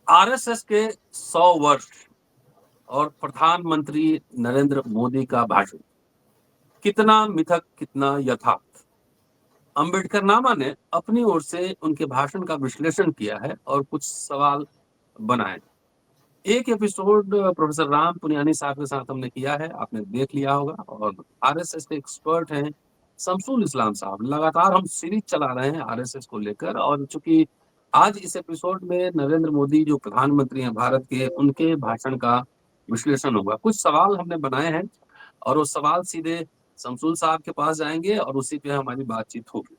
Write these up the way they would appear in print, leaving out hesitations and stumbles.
RSS के 100 वर्ष और प्रधानमंत्री नरेंद्र मोदी का भाषण, कितना मिथक कितना यथार्थ। अम्बेडकरनामा ने अपनी ओर से उनके भाषण का विश्लेषण किया है और कुछ सवाल बनाए। एक एपिसोड प्रोफेसर राम पुनियानी साहब के साथ हमने किया है, आपने देख लिया होगा। और आरएसएस के एक्सपर्ट हैं शमसुल इस्लाम साहब। लगातार हम सीरीज चला रहे हैं आरएसएस को लेकर, और चूंकि आज इस एपिसोड में नरेंद्र मोदी जो प्रधानमंत्री हैं भारत के, उनके भाषण का विश्लेषण होगा। कुछ सवाल हमने बनाए हैं और वो सवाल सीधे शमसुल साहब के पास जाएंगे और उसी पे हमारी बातचीत होगी।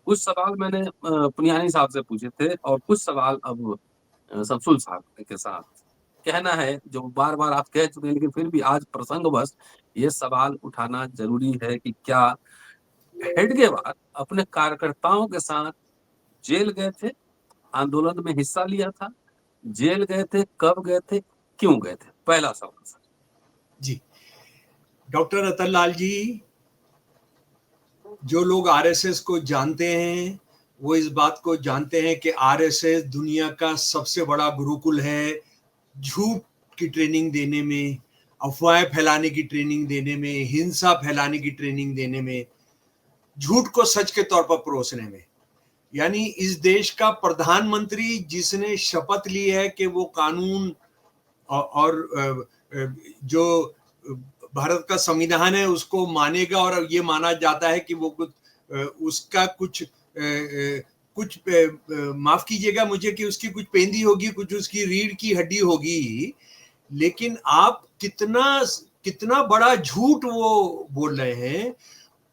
कुछ सवाल मैंने पुनियानी साहब से पूछे थे और कुछ सवाल अब शमसुल साहब के साथ। कहना है जो बार बार आप कह चुके हैं, लेकिन फिर भी आज प्रसंगवश ये सवाल उठाना जरूरी है कि क्या हेडगेवार अपने कार्यकर्ताओं के साथ जेल गए थे, आंदोलन में हिस्सा लिया था, जेल गए थे, कब गए थे, क्यों गए थे? पहला सवाल सर जी। डॉक्टर अतल लाल जी, जो लोग आरएसएस को जानते हैं वो इस बात को जानते हैं कि आरएसएस दुनिया का सबसे बड़ा गुरुकुल है। झूठ की ट्रेनिंग देने में, अफवाहें फैलाने की ट्रेनिंग देने में, हिंसा फैलाने की ट्रेनिंग देने में, झूठ को सच के तौर पर परोसने में। यानी इस देश का प्रधानमंत्री जिसने शपथ ली है कि वो कानून और जो भारत का संविधान है उसको मानेगा, और ये माना जाता है कि वो उसका कुछ माफ कीजिएगा मुझे कि उसकी कुछ पेंदी होगी, कुछ उसकी रीढ़ की हड्डी होगी, लेकिन आप कितना बड़ा झूठ वो बोल रहे हैं।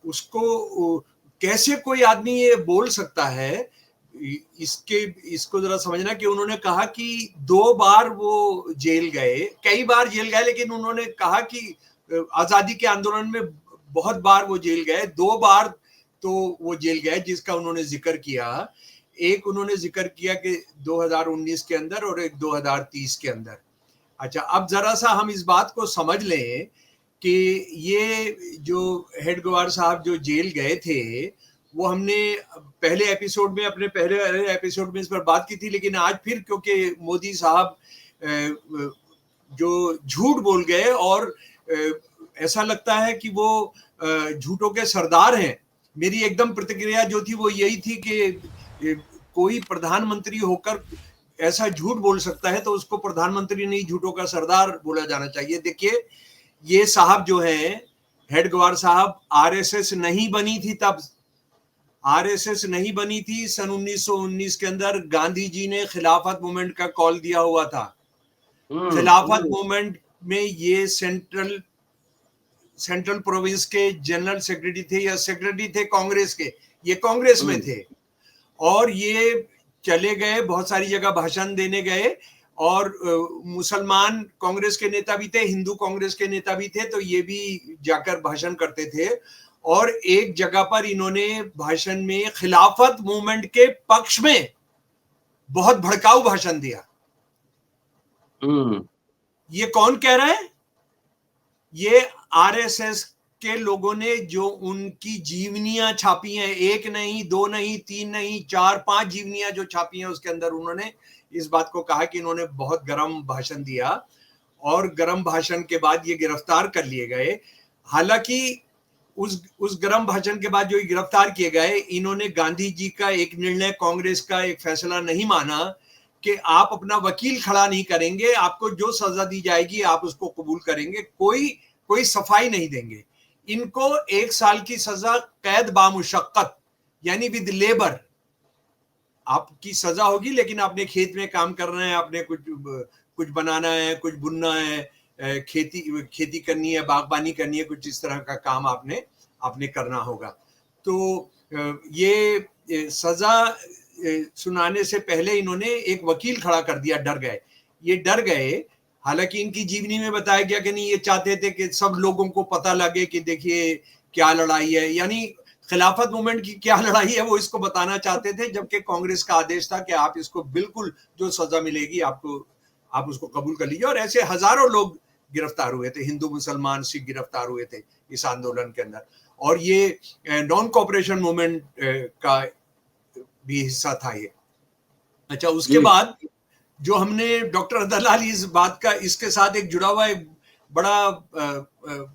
उसको कैसे कोई आदमी ये बोल सकता है? इसको जरा समझना कि उन्होंने कहा कि 2 बार वो जेल गए, कई बार जेल गए, लेकिन उन्होंने कहा कि आजादी के आंदोलन में बहुत बार वो जेल गए। 2 बार तो वो जेल गए जिसका उन्होंने जिक्र किया। एक उन्होंने जिक्र किया कि 2019 के अंदर और एक 2030 के अंदर। अच्छा, अब जरा सा हम इस बात को समझ लें कि ये जो हेडगेवार साहब जो जेल गए थे, वो हमने पहले एपिसोड में, अपने पहले एपिसोड में इस पर बात की थी, लेकिन आज फिर क्योंकि मोदी साहब जो झूठ बोल गए और ऐसा लगता है कि वो झूठों के सरदार हैं। मेरी एकदम प्रतिक्रिया जो थी वो यही थी कि कोई प्रधानमंत्री होकर ऐसा झूठ बोल सकता है तो उसको प्रधानमंत्री नहीं, झूठों का सरदार बोला जाना चाहिए। देखिए, ये साहब जो हैं हेडगेवार साहब, आरएसएस नहीं बनी थी तब। आरएसएस नहीं बनी थी। सन 1919 के अंदर गांधी जी ने खिलाफत मूवमेंट का कॉल दिया हुआ था। खिलाफत मूवमेंट में ये सेंट्रल प्रोविंस के जनरल सेक्रेटरी थे या सेक्रेटरी थे कांग्रेस के, ये कांग्रेस में थे। और ये चले गए, बहुत सारी जगह भाषण देने गए, और मुसलमान कांग्रेस के नेता भी थे, हिंदू कांग्रेस के नेता भी थे, तो ये भी जाकर भाषण करते थे। और एक जगह पर इन्होंने भाषण में खिलाफत मूवमेंट के पक्ष में बहुत भड़काऊ भाषण दिया। ये कौन कह रहा है? ये आरएसएस के लोगों ने जो उनकी जीवनियां छापी हैं, 1 नहीं, 2 नहीं, 3 नहीं, 4, 5 जीवनियां जो छापी हैं, उसके अंदर उन्होंने इस बात को कहा कि इन्होंने बहुत गर्म भाषण दिया, और गर्म भाषण के बाद ये गिरफ्तार कर लिए गए। हालांकि उस गर्म भाषण के बाद जो गिरफ्तार किए गए, इन्होंने गांधी जी का एक निर्णय, कांग्रेस का एक फैसला नहीं माना कि आप अपना वकील खड़ा नहीं करेंगे, आपको जो सजा दी जाएगी आप उसको कबूल करेंगे, कोई सफाई नहीं देंगे। इनको 1 साल की सजा कैद बामुशक्कत, यानी विद लेबर, आपकी सजा होगी, लेकिन आपने खेत में काम करना है, आपने कुछ बनाना है, कुछ बुनना है, खेती करनी है, बागबानी करनी है, कुछ इस तरह का काम आपने करना होगा। तो ये सजा सुनाने से पहले इन्होंने एक वकील खड़ा कर दिया। डर गए। हालांकि इनकी जीवनी में बताया गया कि नहीं, ये चाहते थे कि सब लोगों को पता लगे कि देखिए क्या लड़ाई है, यानी खिलाफत मूवमेंट की क्या लड़ाई है वो इसको बताना चाहते थे, जबकि कांग्रेस का आदेश था कि आप इसको बिल्कुल जो सजा मिलेगी आप उसको कबूल कर लीजिए। और ऐसे हजारों लोग गिरफ्तार हुए थे, हिंदू मुसलमान सिख गिरफ्तार हुए थे इस आंदोलन के अंदर। और ये नॉन कोऑपरेशन मूवमेंट का भी हिस्सा था ये। अच्छा, उसके बाद जो हमने डॉक्टर दलाल इस बात का इसके साथ एक जुड़ा हुआ एक बड़ा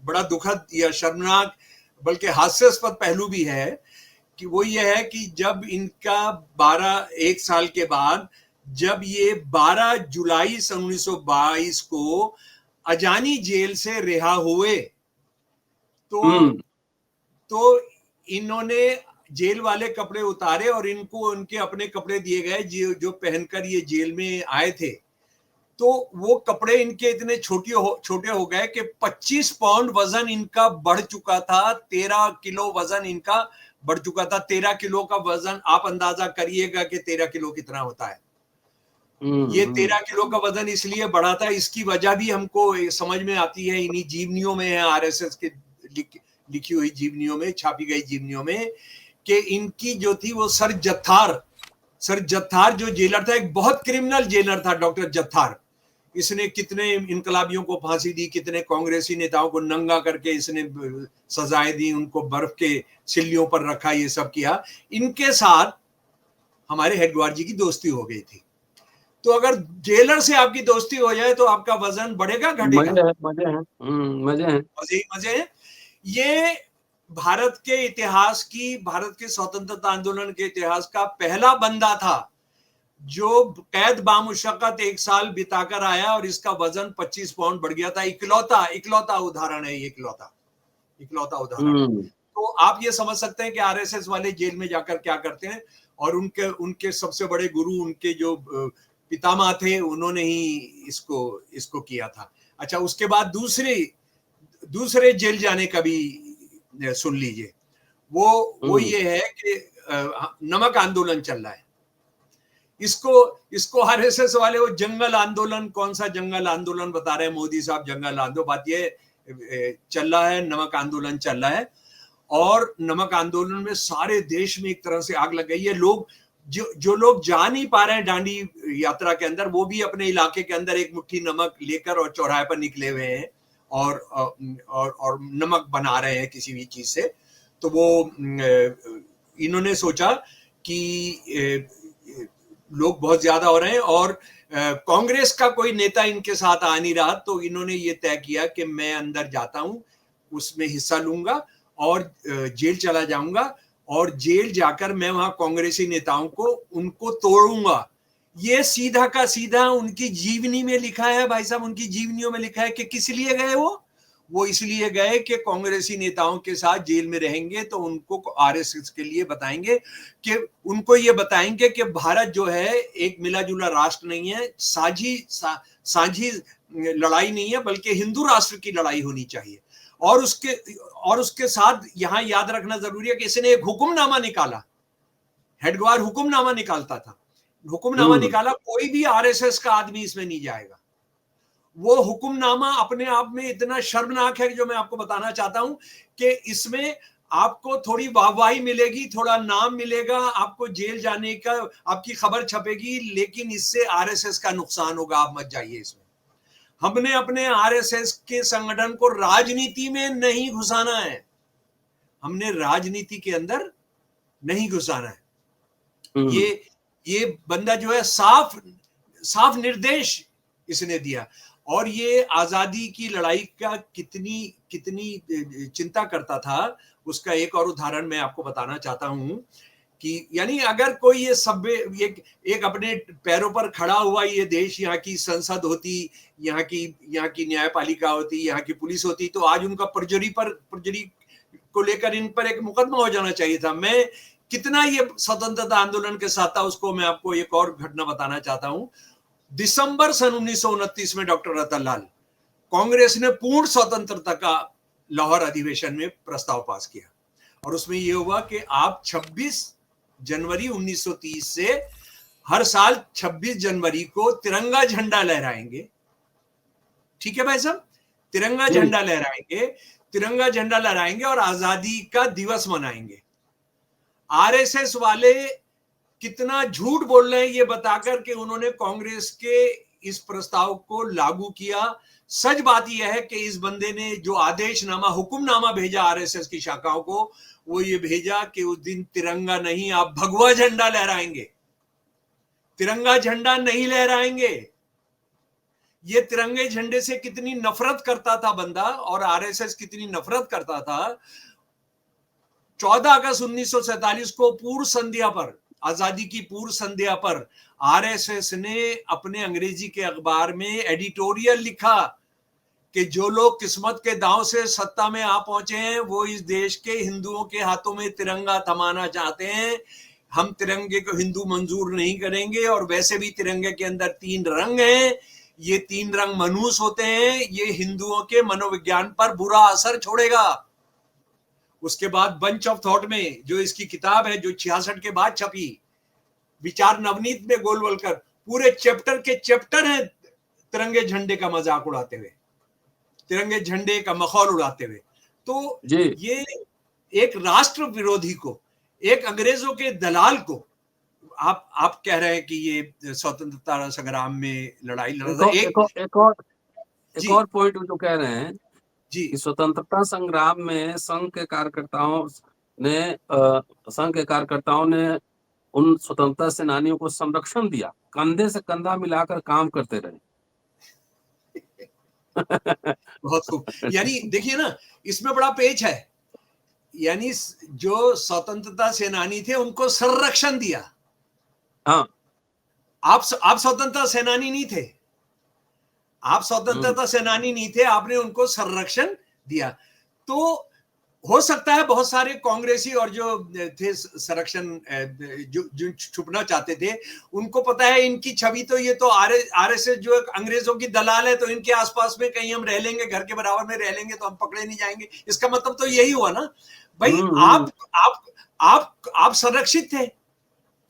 बड़ा दुखद या शर्मनाक बल्कि हास्यास्पद पहलू भी है कि वो ये है कि जब इनका 1 साल के बाद जब ये 12 जुलाई सन 1922 को अजानी जेल से रिहा हुए तो इन्होंने जेल वाले कपड़े उतारे और इनको उनके अपने कपड़े दिए गए जो पहनकर ये जेल में आए थे। तो वो कपड़े इनके इतने छोटे हो गए कि 25 पाउंड वजन इनका बढ़ चुका था, 13 किलो वजन इनका बढ़ चुका था। 13 किलो का वजन आप अंदाजा करिएगा कि 13 किलो कितना होता है। ये 13 किलो का वजन इसलिए बढ़ा था, इसकी वजह भी हमको समझ में आती है, इन्हीं जीवनियों में है, आरएसएस के लिखी हुई जीवनियों में, छापी गई जीवनियों में, कि इनकी जो थी वो सर जत्थार जो जेलर था, एक बहुत क्रिमिनल जेलर था डॉक्टर जत्थार। इसने कितने इनकलाबियों को फांसी दी, कितने कांग्रेसी नेताओं को नंगा करके इसने सजाएं दी, उनको बर्फ के सिल्लियों पर रखा, ये सब किया। इनके साथ हमारे हेडगेवार जी की दोस्ती हो गई थी। तो अगर जेलर से आपकी दोस्ती हो जाए तो आपका वजन बढ़ेगा घटेगा? मजे हैं। मजे हैं। ये भारत के इतिहास की, भारत के स्वतंत्रता आंदोलन के इतिहास का पहला बंदा था जो कैद बामुशक्कत 1 साल बिताकर आया और इसका वजन 25 पाउंड बढ़ गया था। इकलौता उदाहरण है ये, इकलौता उदाहरण। तो आप ये समझ सकते हैं कि आरएसएस वाले जेल में जाकर क्या करते हैं, और उनके सबसे बड़े गुरु, उनके जो पितामह थे, उन्होंने ही इसको किया था। अच्छा, उसके बाद दूसरे जेल जाने का भी सुन लीजिए। वो ये है कि नमक आंदोलन चल रहा है। इसको आरएसएस वाले वो जंगल आंदोलन, कौन सा जंगल आंदोलन बता रहे हैं मोदी साहब, जंगल आंदोलन। बात ये चल रहा है, नमक आंदोलन चल रहा है, और नमक आंदोलन में सारे देश में एक तरह से आग लग गई है। लोग जो लोग जा नहीं पा रहे हैं दांडी यात्रा के अंदर, वो भी अपने इलाके के अंदर एक मुट्ठी नमक लेकर और चौराहे पर निकले हुए हैं और नमक बना रहे हैं किसी भी चीज से। तो वो इन्होंने सोचा कि लोग बहुत ज्यादा हो रहे हैं और कांग्रेस का कोई नेता इनके साथ आ नहीं रहा, तो इन्होंने ये तय किया कि मैं अंदर जाता हूं, उसमें हिस्सा लूंगा और जेल चला जाऊंगा, और जेल जाकर मैं वहां कांग्रेसी नेताओं को उनको तोड़ूंगा। ये सीधा का सीधा उनकी जीवनी में लिखा है भाई साहब, उनकी जीवनियों में लिखा है कि किस लिए गए वो इसलिए गए कि कांग्रेसी नेताओं के साथ जेल में रहेंगे तो उनको आरएसएस के लिए बताएंगे कि उनको ये बताएंगे कि भारत जो है एक मिला जुला राष्ट्र नहीं है, साझी लड़ाई नहीं है, बल्कि हिंदू राष्ट्र की लड़ाई होनी चाहिए। और उसके साथ यहां याद रखना जरूरी है कि इसने एक हुक्मनामा निकाला, हेडगेवार हुक्मनामा निकालता था, हुक्मनामा निकाला, कोई भी आरएसएस का आदमी इसमें नहीं जाएगा। वो हुक्मनामा अपने आप में इतना शर्मनाक है जो मैं आपको बताना चाहता हूं कि इसमें आपको थोड़ी वाहवाही मिलेगी, थोड़ा नाम मिलेगा, आपको जेल जाने का, आपकी खबर छपेगी, लेकिन इससे आरएसएस का नुकसान होगा, आप मत जाइए इसमें। हमने अपने आरएसएस के संगठन को राजनीति में नहीं घुसाना है, हमने राजनीति के अंदर नहीं घुसाना है। ये बंदा जो है साफ निर्देश इसने दिया, और ये आजादी की लड़ाई का कितनी चिंता करता था, उसका एक और उदाहरण मैं आपको बताना चाहता हूं कि यानी अगर कोई ये सभ्य एक अपने पैरों पर खड़ा हुआ ये देश, यहाँ की संसद होती, यहाँ की न्यायपालिका होती, यहाँ की पुलिस होती, तो आज उनका परजुरी को लेकर इन पर एक मुकदमा हो जाना चाहिए था। मैं कितना ये स्वतंत्रता आंदोलन के साथ था उसको मैं आपको एक और घटना बताना चाहता हूं। दिसंबर सन 1929 में डॉक्टर रतनलाल, कांग्रेस ने पूर्ण स्वतंत्रता का लाहौर अधिवेशन में प्रस्ताव पास किया, और उसमें यह हुआ कि आप 26 जनवरी 1930 से हर साल 26 जनवरी को तिरंगा झंडा लहराएंगे। ठीक है भाई साहब, तिरंगा झंडा लहराएंगे और आजादी का दिवस मनाएंगे। आरएसएस वाले कितना झूठ बोल रहे हैं ये बताकर कि उन्होंने कांग्रेस के इस प्रस्ताव को लागू किया। सच बात यह है कि इस बंदे ने जो आदेशनामा, हुक्मनामा भेजा आरएसएस की शाखाओं को, वो ये भेजा कि उस दिन तिरंगा नहीं, आप भगवा झंडा लहराएंगे। तिरंगा झंडा नहीं लहराएंगे। ये तिरंगे झंडे से कितनी नफरत करता था बंदा, और आरएसएस कितनी नफरत करता था। 14 अगस्त 1947 को पूर्व संध्या पर, आजादी की पूर्व संध्या पर, आरएसएस ने अपने अंग्रेजी के अखबार में एडिटोरियल लिखा कि जो लोग किस्मत के दांव से सत्ता में आ पहुंचे हैं वो इस देश के हिंदुओं के हाथों में तिरंगा थमाना चाहते हैं। हम तिरंगे को हिंदू मंजूर नहीं करेंगे, और वैसे भी तिरंगे के अंदर 3 रंग हैं, ये 3 रंग मनहूस होते हैं, ये हिंदुओं के मनोविज्ञान पर बुरा असर छोड़ेगा। उसके बाद बंच ऑफ थॉट में जो इसकी किताब है, जो 66 के बाद छपी, विचार नवनीत में गोलवलकर पूरे चैप्टर के चैप्टर हैं तिरंगे झंडे का मजाक उड़ाते हुए, तिरंगे झंडे का मखौल उड़ाते हुए। तो ये एक राष्ट्र विरोधी को, एक अंग्रेजों के दलाल को आप कह रहे हैं कि ये स्वतंत्रता संग्राम में लड़ाई लड़ रहा है। एक और पॉइंट जो कह रहे हैं जी, कि स्वतंत्रता संग्राम में संघ के कार्यकर्ताओं ने उन स्वतंत्रता सेनानियों को संरक्षण दिया, कंधे से कंधा मिलाकर काम करते रहे। बहुत खूब। यानी देखिए ना, इसमें बड़ा पेच है। यानी जो स्वतंत्रता सेनानी थे उनको संरक्षण दिया। हाँ, आप स्वतंत्रता सेनानी नहीं थे, आप स्वतंत्रता सेनानी नहीं थे, आपने उनको संरक्षण दिया। तो हो सकता है बहुत सारे कांग्रेसी और जो थे संरक्षण, जो छुपना चाहते थे, उनको पता है इनकी छवि तो, ये तो आरएसएस जो अंग्रेजों की दलाल है, तो इनके आसपास में कहीं हम रह लेंगे, घर के बराबर में रह लेंगे तो हम पकड़े नहीं जाएंगे। इसका मतलब तो यही हुआ ना भाई, आप संरक्षित थे,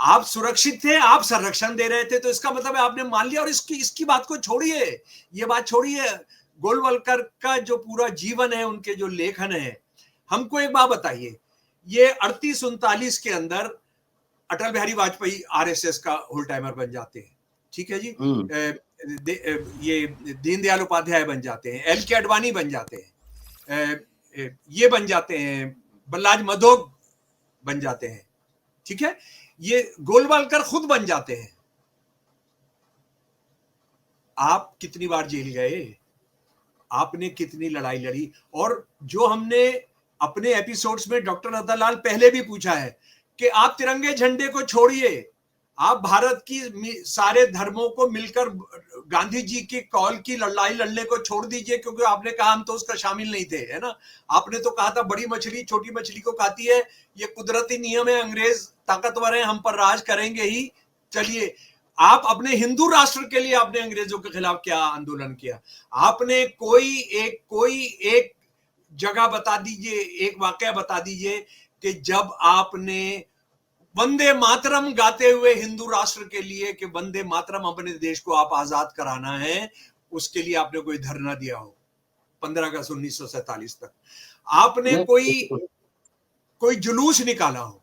आप सुरक्षित थे, आप संरक्षण दे रहे थे, तो इसका मतलब है आपने मान लिया। और इसकी बात को छोड़िए, ये बात छोड़िए, गोलवलकर का जो पूरा जीवन है, उनके जो लेखन है, हमको एक बात बताइए, ये 38-39 के अंदर अटल बिहारी वाजपेयी आरएसएस का होल टाइमर बन जाते हैं, ठीक है जी। ये दीनदयाल उपाध्याय बन जाते हैं, एल के अडवाणी बन जाते हैं, ये बन जाते हैं, बल्लाज मधोक बन जाते हैं, ठीक है, ये गोलवलकर खुद बन जाते हैं। आप कितनी बार जेल गए, आपने कितनी लड़ाई लड़ी? और जो हमने अपने एपिसोड्स में डॉक्टर रतनलाल पहले भी पूछा है कि आप तिरंगे झंडे को छोड़िए, आप भारत की सारे धर्मों को मिलकर गांधी जी की कॉल की लड़ाई लड़ने को छोड़ दीजिए, क्योंकि आपने कहा हम तो उसका शामिल नहीं थे, है ना। आपने तो कहा था बड़ी मछली छोटी मछली को खाती है, ये कुदरती नियम है, अंग्रेज ताकतवर है, हम पर राज करेंगे ही। चलिए, आप अपने हिंदू राष्ट्र के लिए आपने अंग्रेजों के खिलाफ क्या आंदोलन किया? आपने कोई एक जगह बता दीजिए, एक वाकया बता दीजिए कि जब आपने वंदे मातरम गाते हुए हिंदू राष्ट्र के लिए, कि वंदे मातरम, अपने देश को आप आजाद कराना है, उसके लिए आपने कोई धरना दिया हो 15 अगस्त 1947 तक, आपने कोई जुलूस निकाला हो,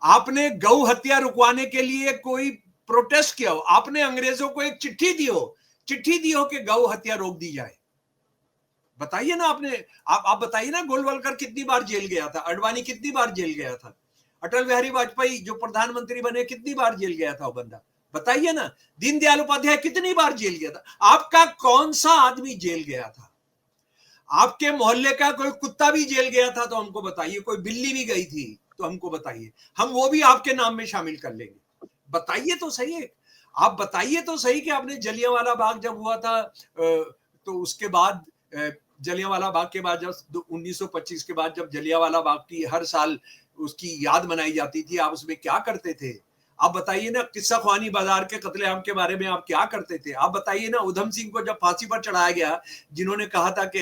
आपने गौ हत्या रुकवाने के लिए कोई प्रोटेस्ट किया हो, आपने अंग्रेजों को एक चिट्ठी दी हो कि गौ हत्या रोक दी जाए? बताइए ना आपने, आप बताइए ना, गोलवलकर कितनी बार जेल गया था, अडवाणी कितनी बार जेल गया था, अटल बिहारी वाजपेयी जो प्रधानमंत्री बने कितनी बार जेल गया था वो बंदा? बताइए ना, दीनदयाल उपाध्याय कितनी बार जेल गया था? आपका कौन सा आदमी जेल गया था? आपके मोहल्ले का कोई कुत्ता भी जेल गया था तो हमको बताइए, कोई बिल्ली भी गई थी तो हमको बताइए, हम वो भी आपके नाम में शामिल कर लेंगे। बताइए तो सही है, आप बताइए तो सही कि आपने जलियांवाला बाग जब हुआ था, तो उसके बाद जलियांवाला बाग के बाद, जब 1925 के बाद जब जलियांवाला बाग की हर साल उसकी याद मनाई जाती थी, आप उसमें क्या करते थे? आप बताइए ना, किस्सा ख्वानी बाजार के कत्लेआम के बारे में आप क्या करते थे? आप बताइए ना, उधम सिंह को जब फांसी पर चढ़ाया गया, जिन्होंने कहा था कि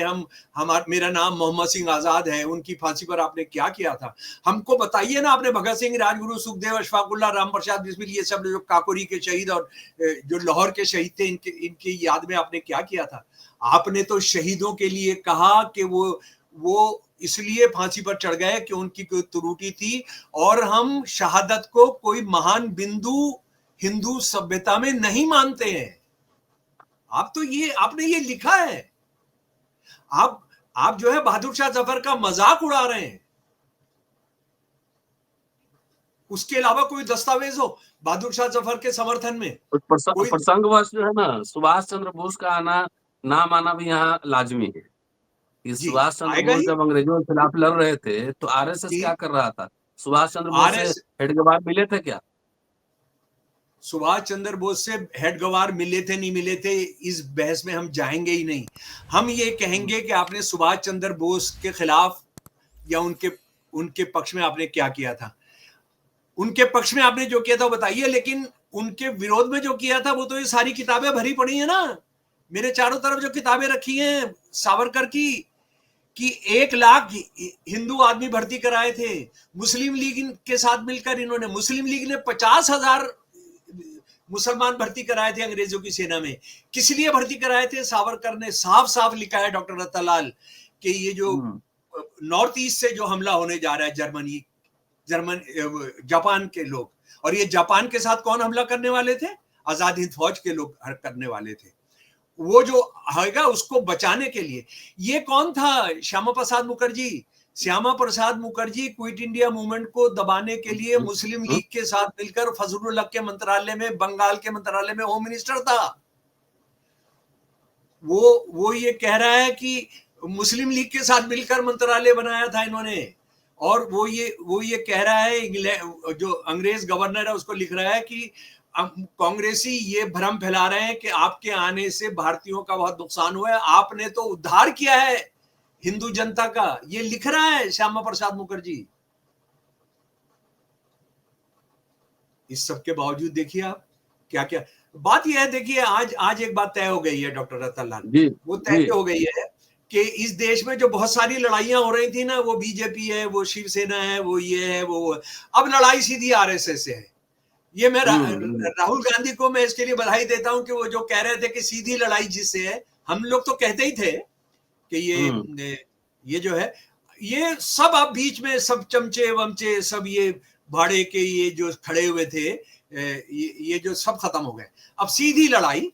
मेरा नाम मोहम्मद सिंह आजाद है, उनकी फांसी पर आपने क्या किया था? हमको बताइए ना, आपने भगत सिंह, राजगुरु, सुखदेव, अशफाकुल्ला, राम प्रसाद बिस्मिल, ये सब जो काकोरी के शहीद और जो लाहौर के शहीद थे, इनकी याद में आपने क्या किया था? आपने तो शहीदों के लिए कहा कि वो इसलिए फांसी पर चढ़ गए कि उनकी कोई त्रुटि थी, और हम शहादत को कोई महान बिंदु हिंदू सभ्यता में नहीं मानते हैं। आपने ये लिखा है। आप जो है बहादुर शाह जफर का मजाक उड़ा रहे हैं। उसके अलावा कोई दस्तावेज हो बहादुर शाह जफर के समर्थन में? कोई प्रसंगवश जो है ना, सुभाष चंद्र बोस का नाम आना भी यहाँ लाजमी है कि जी सुभाष चंद्र आएगा बोस ही जब अंग्रेजों के खिलाफ लड़ रहे थे तो आरएसएस कि क्या कर रहा था? सुभाष चंद्र बोस से आरएस हेडगेवार मिले थे क्या? सुभाष चंद्र बोस से हेड गवार मिले थे नहीं मिले थे, इस बहस में हम जाएंगे ही नहीं। हम ये कहेंगे कि आपने सुभाष चंद्र बोस के खिलाफ या उनके उनके पक्ष में आपने क्या किया था। उनके पक्ष में आपने जो किया था बताइए, लेकिन उनके विरोध में जो किया था वो तो ये सारी किताबें भरी पड़ी है ना। मेरे चारों तरफ जो किताबें रखी हैं सावरकर की, कि 1 लाख हिंदू आदमी भर्ती कराए थे। मुस्लिम लीग के साथ मिलकर इन्होंने, मुस्लिम लीग ने 50,000 मुसलमान भर्ती कराए थे अंग्रेजों की सेना में। किस लिए भर्ती कराए थे? सावरकर ने साफ साफ लिखा है, डॉक्टर रतनलाल, कि ये जो नॉर्थ ईस्ट से जो हमला होने जा रहा है, जापान के लोग, और ये जापान के साथ कौन हमला करने वाले थे? आजाद हिंद फौज के लोग करने वाले थे। वो जो आएगा उसको बचाने के लिए। ये कौन था? Shyama Prasad Mukherjee. Shyama Prasad Mukherjee quit India movement को दबाने के लिए मुस्लिम लीग के साथ मिलकर फजलुल हक के मंत्रालय में, बंगाल के मंत्रालय में होम मिनिस्टर था। वो ये कह रहा है कि मुस्लिम लीग के साथ मिलकर मंत्रालय बनाया था इन्होंने, और वो ये कह रहा है, इंग्लैंड जो अंग्रेज गवर्नर है उसको लिख रहा है कि कांग्रेसी ये भ्रम फैला रहे हैं कि आपके आने से भारतीयों का बहुत नुकसान हुआ है, आपने तो उद्धार किया है हिंदू जनता का। ये लिख रहा है श्यामा प्रसाद मुखर्जी। इस सब के बावजूद देखिए आप क्या क्या बात यह है। देखिए आज एक बात तय हो गई है डॉक्टर रतनलाल, वो तय हो गई है कि इस देश में जो बहुत सारी लड़ाइयां हो रही थी ना, वो बीजेपी है, वो शिवसेना है, वो ये है, वो, अब लड़ाई सीधी आरएसएस से है। ये मैं राहुल गांधी को मैं इसके लिए बधाई देता हूं कि वो जो कह रहे थे कि सीधी लड़ाई जिससे है, हम लोग तो कहते ही थे कि ये जो है, ये सब अब बीच में सब चमचे वमचे सब ये भाड़े के ये जो खड़े हुए थे, ये जो सब खत्म हो गए। अब सीधी लड़ाई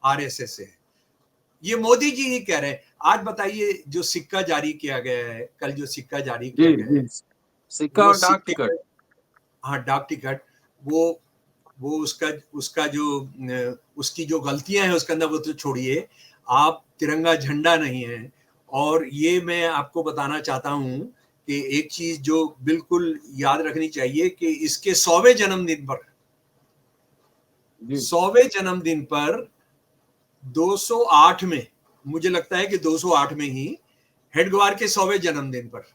आरएसएस से है। ये मोदी जी ही कह रहे हैं। आज बताइए, जो सिक्का जारी किया गया है, कल जो सिक्का जारी किया गया है, सिक्का और डाक टिकट, हाँ डाक टिकट, वो उसका जो उसकी जो गलतियां हैं उसके अंदर, वो तो छोड़िए, आप तिरंगा झंडा नहीं है। और ये मैं आपको बताना चाहता हूं कि एक चीज जो बिल्कुल याद रखनी चाहिए कि इसके 100वें जन्मदिन पर 208 में, मुझे लगता है कि 208 में ही हेडगेवार के 100वें जन्मदिन पर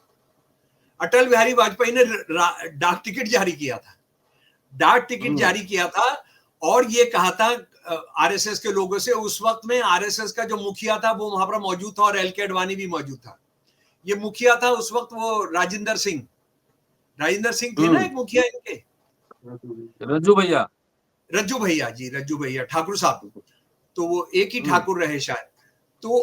अटल बिहारी वाजपेयी ने डाक टिकट जारी किया था। डाक टिकट जारी किया था और ये कहा था आरएसएस के लोगों से। उस वक्त में आरएसएस का जो मुखिया था वो वहां पर मौजूद था, और एलके अडवाणी भी मौजूद था। ये मुखिया था उस वक्त, वो राजेंद्र सिंह थे ना एक मुखिया इनके, रज्जू भैया जी, रज्जू भैया ठाकुर साहब, तो वो एक ही ठाकुर रहे शायद। तो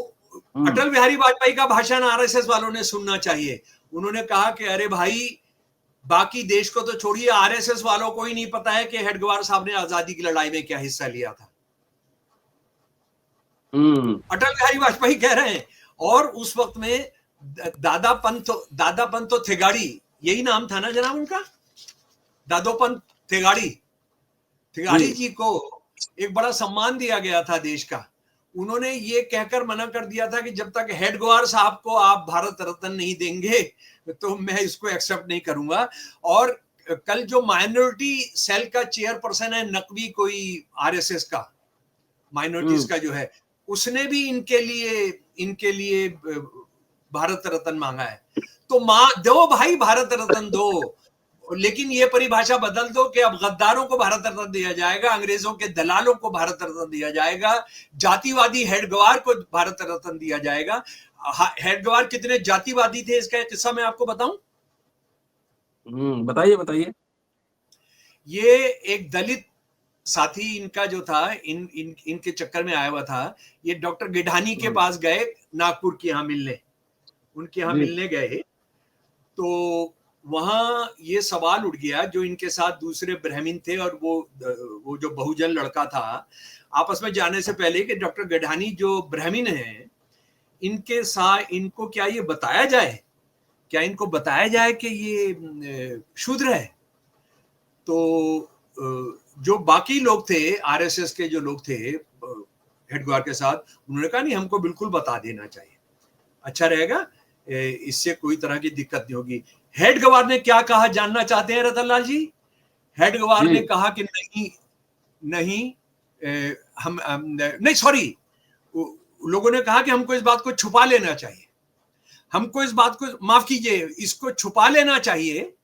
अटल बिहारी वाजपेयी का भाषण आरएसएस वालों ने सुनना चाहिए। उन्होंने कहा कि अरे भाई, बाकी देश को तो छोड़िए, आरएसएस वालों को ही नहीं पता है कि हेडगेवार साहब ने आजादी की लड़ाई में क्या हिस्सा लिया था। अटल बिहारी वाजपेयी कह रहे हैं। और उस वक्त में दादा पंतो थेगाड़ी, यही नाम था ना जनाब उनका, दादोपंत थेगाड़ी जी को एक बड़ा सम्मान दिया गया था देश का। उन्होंने ये कहकर मना कर दिया था कि जब तक हेडगेवार साहब को आप भारत रत्न नहीं देंगे तो मैं इसको एक्सेप्ट नहीं करूंगा। और कल जो माइनॉरिटी सेल का चेयरपर्सन है नकवी, कोई आरएसएस का माइनॉरिटीज का जो है, उसने भी इनके लिए भारत रत्न मांगा है। तो दो भाई, भारत रत्न दो, लेकिन ये परिभाषा बदल दो कि अब गद्दारों को भारत रत्न दिया जाएगा, अंग्रेजों के दलालों को भारत रत्न दिया जाएगा, जातिवादी हेडगेवार को भारत रत्न दिया जाएगा। हेडगेवार कितने जातिवादी थे इसका एक किस्सा मैं आपको बताऊं। बताइए। ये एक दलित साथी इनका जो था, इनके चक्कर में आया हुआ था। ये डॉक्टर गिधानी के पास गए, नागपुर के यहाँ मिलने, उनके यहाँ मिलने गए। तो वहां ये सवाल उठ गया, जो इनके साथ दूसरे ब्राह्मण थे और वो जो बहुजन लड़का था, आपस में जाने से पहले कि डॉक्टर गिधानी जो ब्राह्मण है, इनके साथ इनको क्या ये बताया जाए कि ये शूद्र है। तो जो बाकी लोग थे, आरएसएस के जो लोग थे हेडगेवार के साथ, उन्होंने कहा नहीं, हमको बिल्कुल बता देना चाहिए, अच्छा रहेगा, इससे कोई तरह की दिक्कत नहीं होगी। हेडगेवार ने क्या कहा जानना चाहते हैं रतन लाल जी? हेडगेवार ने कहा कि नहीं नहीं, हम नहीं, सॉरी, लोगों ने कहा कि हमको इस बात को छुपा लेना चाहिए, हमको इस बात को, माफ कीजिए, इसको छुपा लेना चाहिए,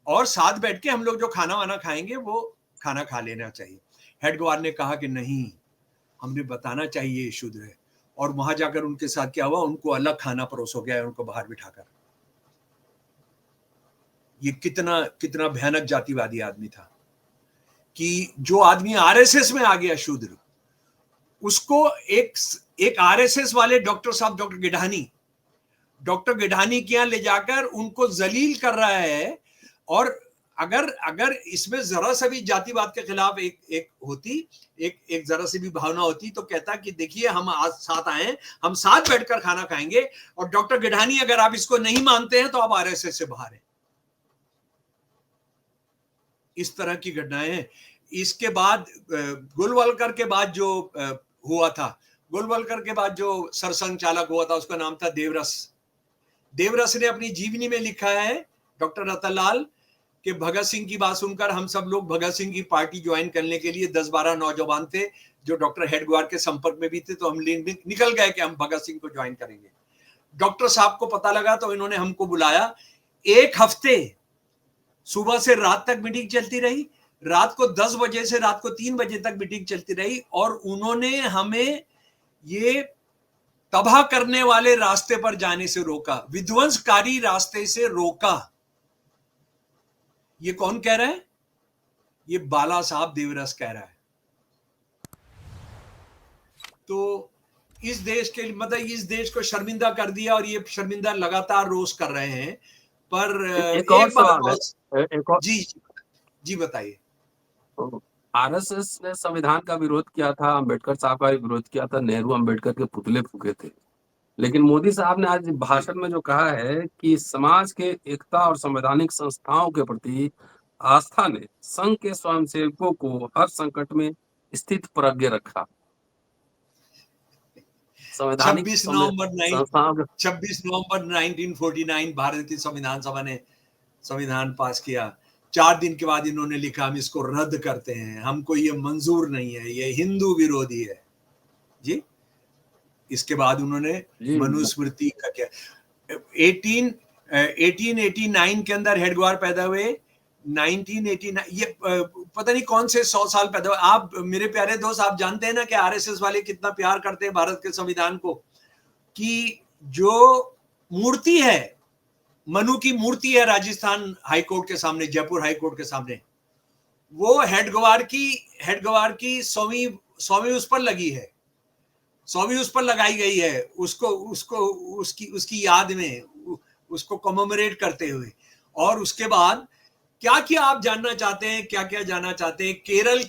और साथ बैठ के हम लोग जो खाना वाना खाएंगे वो खाना खा लेना चाहिए। हेडगेवार ने कहा कि नहीं, हमने बताना चाहिए ये शूद्र है। और वहां जाकर उनके साथ क्या हुआ, उनको अलग खाना परोस हो गया, उनको बाहर बिठाकर। ये कितना कितना भयानक जातिवादी आदमी था कि जो आदमी आरएसएस में आ गया शूद्र, उसको एक आरएसएस वाले डॉक्टर साहब, डॉक्टर गिडानी के यहां ले जाकर उनको जलील कर रहा है। और अगर इसमें जरा सा भी जातिवाद के खिलाफ एक जरा सी भी भावना होती, तो कहता कि देखिए, हम आज साथ आए, हम साथ बैठकर खाना खाएंगे, और डॉक्टर गिडानी, अगर आप इसको नहीं मानते हैं तो आप आरएसएस से बाहर हैं। इस तरह की घटनाएं हैं। इसके बाद गोलवलकर के बाद जो हुआ था, गोलवलकर के बाद जो सरसंघ चालक हुआ था, उसका नाम था देवरस। देवरस ने अपनी जीवनी में लिखा है, डॉक्टर रतनलाल, कि भगत सिंह की बात सुनकर हम सब लोग भगत सिंह की पार्टी ज्वाइन करने के लिए 10-12 नौजवान थे जो डॉक्टर हेडगेवार के संपर्क में भी थे, तो हम निकल गए कि हम भगत सिंह को ज्वाइन करेंगे। डॉक्टर साहब को पता लगा तो इन्होंने हमको बुलाया। एक हफ्ते सुबह से रात तक मीटिंग चलती रही, रात को 10 बजे से रात को 3 बजे तक मीटिंग चलती रही, और उन्होंने हमें ये तबाह करने वाले रास्ते पर जाने से रोका, विध्वंसकारी रास्ते से रोका। ये कौन कह रहा है? ये बाला साहब देवरस कह रहा है। तो इस देश के, मतलब इस देश को शर्मिंदा कर दिया, और ये शर्मिंदा लगातार रोज कर रहे हैं। पर एक और बात सवाल है, एक और, जी बताइए। आरएसएस ने संविधान का विरोध किया था, अंबेडकर साहब का भी विरोध किया था, नेहरू अंबेडकर के पुतले फूके थे, लेकिन मोदी साहब ने आज भाषण में जो कहा है कि समाज के एकता और संवैधानिक संस्थाओं के प्रति आस्था ने संघ के स्वयंसेवकों को हर संकट में स्थित प्रज्ञ रखा। संवैधानिक 26 नवंबर संस्थाओं के 26 नवंबर 1949 भारत की संविधान सभा ने संविधान पास किया। 4 दिन के बाद इन्होंने लिखा, हम इसको रद्द करते हैं, हमको ये मंजूर नहीं है, ये हिंदू विरोधी है जी। इसके बाद उन्होंने मनुस्मृति का क्या, 1889 के अंदर हेडगेवार पैदा हुए, 1989, ये पता नहीं कौन से 100 साल पैदा हुए। आप मेरे प्यारे दोस्त, आप जानते हैं ना कि आरएसएस वाले कितना प्यार करते हैं भारत के संविधान को, कि जो मूर्ति है, मनु की मूर्ति है राजस्थान हाईकोर्ट के सामने, जयपुर हाईकोर्ट के सामने, वो हेडगेवार की 100वीं उस पर लगी है, 100वीं उस पर लगाई गई है, उसकी याद में, उसको कमेमोरेट करते हुए। और उसके बाद क्या क्या आप जानना चाहते हैं, क्या क्या जानना चाहते हैं? केरल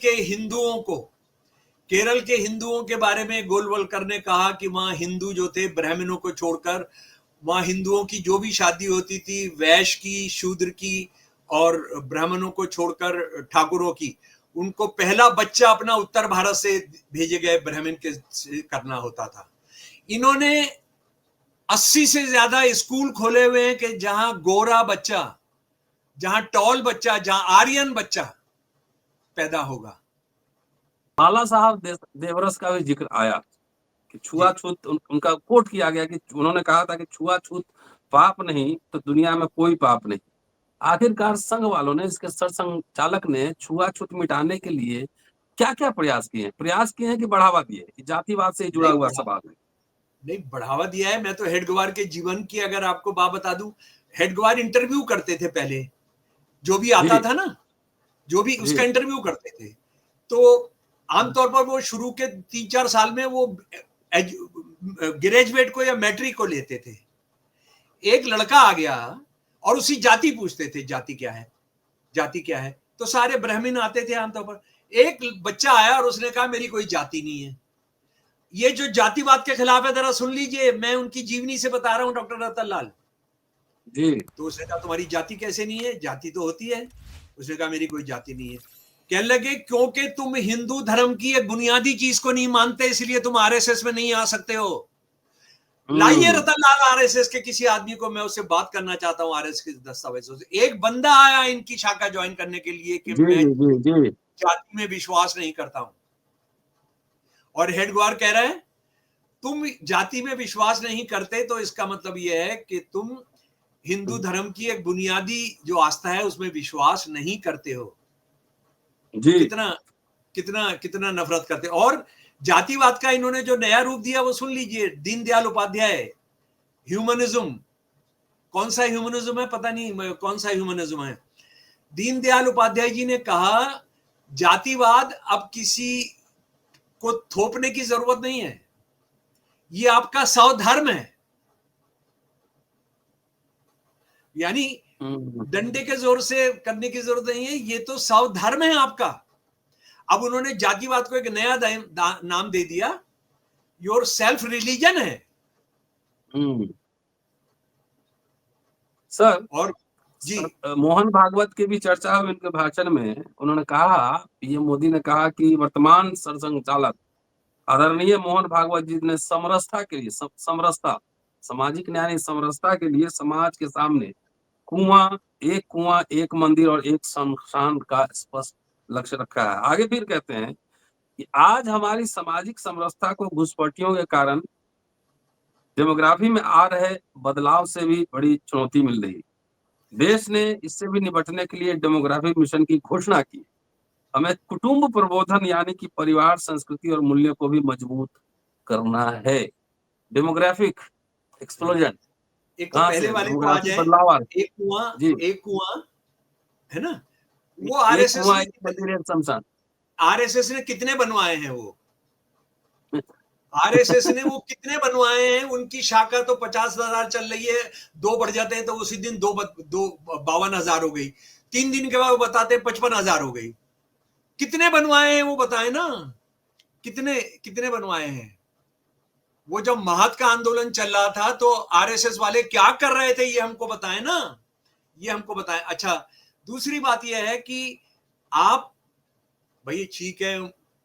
के हिंदुओं के बारे में गोलवलकर ने कहा कि वहां हिंदू जो थे, ब्राह्मणों को छोड़कर, वहां हिंदुओं की जो भी शादी होती थी, वैश्य की, शूद्र की, और ब्राह्मणों को छोड़कर ठाकुरों की, उनको पहला बच्चा अपना उत्तर भारत से भेजे गए ब्राह्मण के करना होता था। इन्होंने 80 से ज्यादा स्कूल खोले हुए हैं कि जहां गोरा बच्चा, जहां टॉल बच्चा, जहां आर्यन बच्चा पैदा होगा। बाला साहब देवरस का भी जिक्र आया कि छुआछूत, उनका कोट किया गया कि उन्होंने कहा था कि छुआछूत पाप नहीं तो दुनिया में कोई पाप नहीं। आखिरकार संघ वालों ने, इसके सरसंघ चालक ने छुआछूत मिटाने के लिए क्या क्या प्रयास किए हैं कि बढ़ावा दिए? जातिवाद से जुड़ा हुआ सवाल है। नहीं, बढ़ावा दिया है। मैं तो हेडगेवार के जीवन की अगर आपको बात बता दूं, हेडगेवार इंटरव्यू करते थे पहले, जो भी आता था ना, जो भी उसका इंटरव्यू करते थे। तो आमतौर पर वो शुरू के 3-4 साल में वो ग्रेजुएट को या मैट्रिक को लेते थे। एक लड़का आ गया और उसी जाति पूछते थे, जाति क्या है, तो सारे ब्राह्मण आते थे आमतौर पर। एक बच्चा आया और उसने कहा मेरी कोई जाति नहीं है। ये जो जातिवाद के खिलाफ है, जरा सुन लीजिए, मैं उनकी जीवनी से बता रहा हूं डॉक्टर रतनलाल। जी। तो उसने कहा तुम्हारी जाति कैसे नहीं है, जाति तो होती है। उसने कहा मेरी कोई जाति नहीं है। कहने लगे क्योंकि तुम हिंदू धर्म की एक बुनियादी चीज को नहीं मानते, इसलिए तुम आरएसएस में नहीं आ सकते हो। लाइए हम्म। रतन लाल आरएसएस के किसी आदमी को, मैं उससे बात करना चाहता हूं आरएसएस के दस्तावेजों से। एक बंदा आया इनकी शाखा ज्वाइन करने के लिए कि जी मैं जी जी। जाति में विश्वास नहीं करता हूं, और हेड ग्वार कह रहा है तुम जाति में विश्वास नहीं करते तो इसका मतलब यह है कि तुम हिंदू धर्म की एक बुनियादी जो आस्था है उसमें विश्वास नहीं करते हो। तो जी। कितना कितना कितना नफरत करते। और जातिवाद का इन्होंने जो नया रूप दिया वो सुन लीजिए, दीनदयाल उपाध्याय, ह्यूमनिज्म। कौन सा ह्यूमनिज्म है पता नहीं, कौन सा ह्यूमनिज्म है। दीनदयाल उपाध्याय जी ने कहा जातिवाद अब किसी को थोपने की जरूरत नहीं है, ये आपका स्वधर्म है। यानी हम्म। डंडे के जोर से करने की जरूरत नहीं है, ये तो स्वधर्म है आपका। अब उन्होंने जातिवाद को एक नया नाम दे दिया, योर सेल्फ रिलीजन है। हम्म। सर, और जी मोहन भागवत की भी चर्चा हुई उनके भाषण में। उन्होंने कहा, पीएम मोदी ने कहा कि वर्तमान सरसंघचालक आदरणीय मोहन भागवत जी ने समरसता के लिए, समरसता, सामाजिक न्याय समरसता के लिए समाज के सामने कुआं, एक मंदिर और एक शमशान का स्पष्ट लक्ष्य रखा है। आगे फिर कहते हैं कि आज हमारी सामाजिक समरसता को घुसपैठियों के कारण डेमोग्राफी में आ रहे बदलाव से भी बड़ी चुनौती मिल रही है। देश ने इससे भी निपटने के लिए डेमोग्राफिक मिशन की घोषणा की। हमें कुटुंब प्रबोधन यानी कि परिवार संस्कृति और मूल्य को भी मजबूत करना है। डेमोग्राफिक एक्सप्लोजन एक तो कहाँ पहले से? वाले को आ डेमोग्राफिक जाए। बदलाव आ रहे। एक कुआं, जी। एक कुआं है ना, वो एक आरएसएस कुआं, ने, एक मंदिर, एक शमशान। आरएसएस ने कितने बनवाए हैं वो, आरएसएस ने वो कितने बनवाए हैं। उनकी शाखा तो 50,000 चल रही है, दो बढ़ जाते हैं तो उसी दिन दो 52,000 हो गई, 3 दिन के बाद वो बताते हैं 55,000 हो गई। कितने बनवाए हैं वो बताए ना, कितने कितने बनवाए हैं। वो जब महत का आंदोलन चल रहा था तो आरएसएस वाले क्या कर रहे थे ये हमको बताएं ना, ये हमको बताएं। अच्छा, दूसरी बात यह है कि आप, भाई ठीक है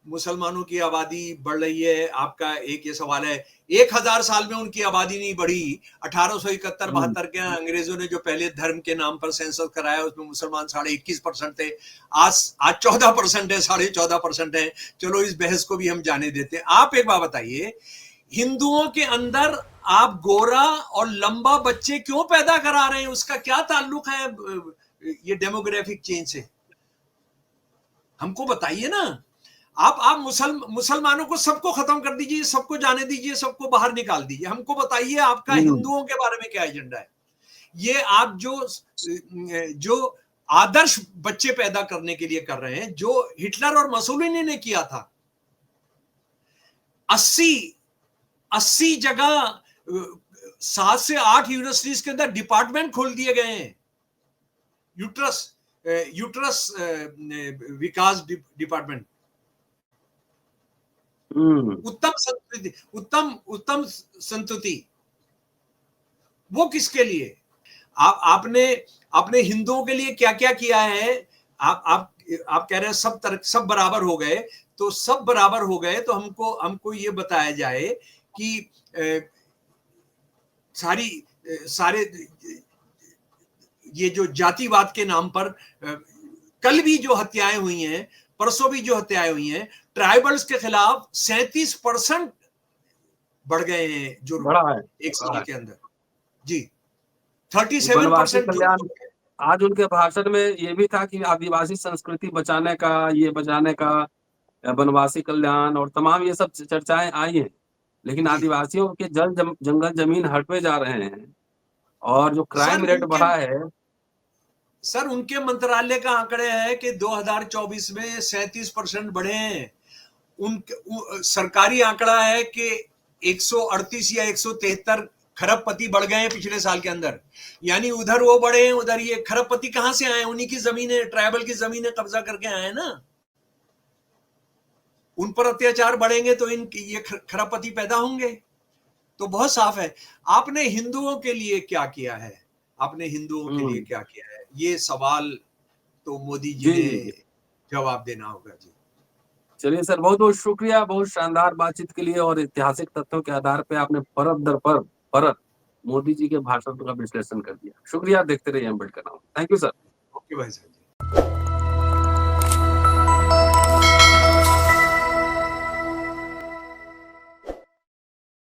मुसलमानों की आबादी बढ़ रही है, आपका एक ये सवाल है, 1,000 साल में उनकी आबादी नहीं बढ़ी। 1871-72 के अंग्रेजों ने जो पहले धर्म के नाम पर सेंसस कराया उसमें मुसलमान 21.5% थे। आज 14% है, 14.5% है। चलो इस बहस को भी हम जाने देते हैं। आप एक बात बताइए, हिंदुओं के अंदर आप गोरा और लंबा बच्चे क्यों पैदा करा रहे हैं, उसका क्या ताल्लुक है ये डेमोग्राफिक चेंज से? हमको बताइए ना। आप मुसलमानों को सबको खत्म कर दीजिए, सबको जाने दीजिए, सबको बाहर निकाल दीजिए। हमको बताइए आपका हिंदुओं के बारे में क्या एजेंडा है। ये आप जो आदर्श बच्चे पैदा करने के लिए कर रहे हैं, जो हिटलर और मसोलिनी ने किया था। 80 जगह 7 से 8 यूनिवर्सिटीज के अंदर डिपार्टमेंट खोल दिए गए हैं। यूट्रस विकास डिपार्टमेंट, उत्तम संस्कृति, उत्तम संतुति, वो किसके लिए? आपने हिंदुओं के लिए क्या क्या किया है? आप कह रहे हैं सब बराबर हो गए, तो सब बराबर हो गए तो हमको ये बताया जाए कि सारे ये जो जातिवाद के नाम पर कल भी जो हत्याएं हुई हैं, परसों भी जो हत्याएं हुई हैं, ट्राइबल्स के खिलाफ 37% बढ़ गए हैं जुर्म बड़ा है, एक साल बड़ा है। के अंदर। जी, वनवासी 37% जुर्म कल्याण, हो गए। आज उनके भाषण में ये भी था कि आदिवासी संस्कृति बचाने का, ये बचाने का, वनवासी कल्याण और तमाम ये सब चर्चाएं आई हैं। लेकिन जी आदिवासियों के जंगल जमीन हड़पे जा रहे हैं और जो सर, क्राइम रेट बढ़ा है। उनके मंत्रालय का आंकड़े है कि 2024 में 37% बढ़े हैं। सरकारी आंकड़ा है कि 138 या 173 खरबपति बढ़ गए हैं पिछले साल के अंदर। यानी उधर वो बढ़े हैं, उधर ये खरबपति कहां से आए? उन्हीं की जमीनें, ट्राइबल की जमीनें कब्जा करके आए ना। उन पर अत्याचार बढ़ेंगे तो ये खरबपति पैदा होंगे। तो बहुत साफ है। आपने हिंदुओं के लिए क्या किया है? आपने हिंदुओं के लिए क्या किया है? ये सवाल तो मोदी जी जी ने जी जी। जवाब देना होगा जी। चलिए सर, बहुत बहुत शुक्रिया, बहुत शानदार बातचीत के लिए, और ऐतिहासिक तथ्यों के आधार पे आपने परत दर परत मोदी जी के भाषण का विश्लेषण कर दिया। शुक्रिया, देखते रहिए अम्बेडकर नामा। Thank you sir. ओके भाई साहब।